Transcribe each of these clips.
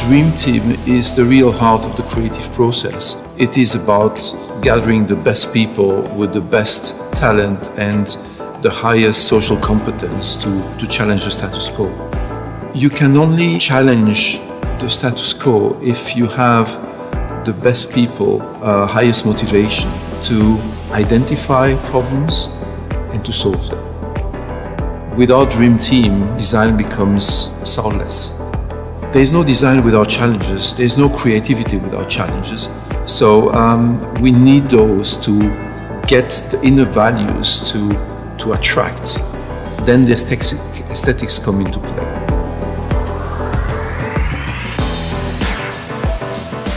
dream team is the real heart of the creative process. It is about gathering the best people with the best talent and the highest social competence to challenge the status quo. You can only challenge the status quo if you have the best people, highest motivation to identify problems and to solve them. Without dream team, design becomes soulless. There is no design without challenges. There is no creativity without challenges. So we need those to get the inner values to attract. Then the aesthetics come into play.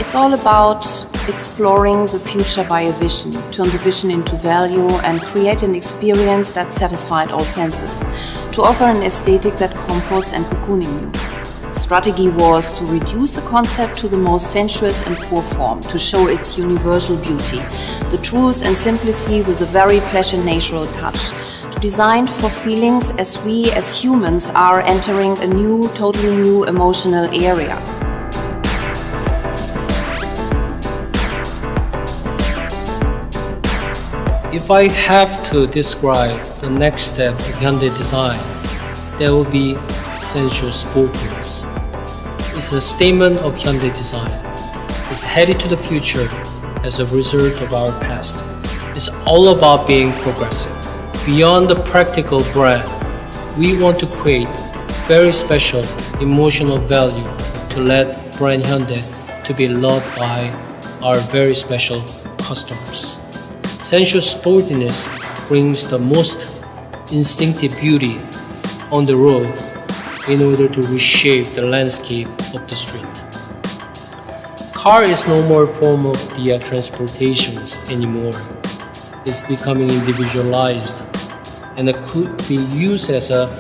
It's all about exploring the future by a vision, turn the vision into value and create an experience that satisfies all senses, to offer an aesthetic that comforts and cocooning you. The strategy was to reduce the concept to the most sensuous and pure form, to show its universal beauty, the truth and simplicity with a very pleasant natural touch, to design for feelings as we as humans are entering a new, totally new emotional area. If I have to describe the next step of Hyundai design, that will be sensual sportiness. It's a statement of Hyundai design. It's headed to the future as a result of our past. It's all about being progressive. Beyond the practical brand, we want to create very special emotional value to let brand Hyundai to be loved by our very special customers. Sensual sportiness brings the most instinctive beauty on the road in order to reshape the landscape of the street. Car is no more a form of the transportations anymore. It's becoming individualized and it could be used as a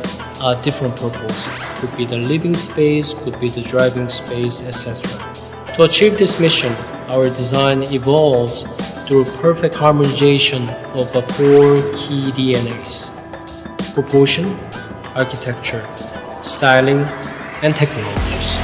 different purpose. It could be the living space, could be the driving space, etc. To achieve this mission, our design evolves through perfect harmonization of the 4 key DNAs: proportion, architecture, styling, and technologies.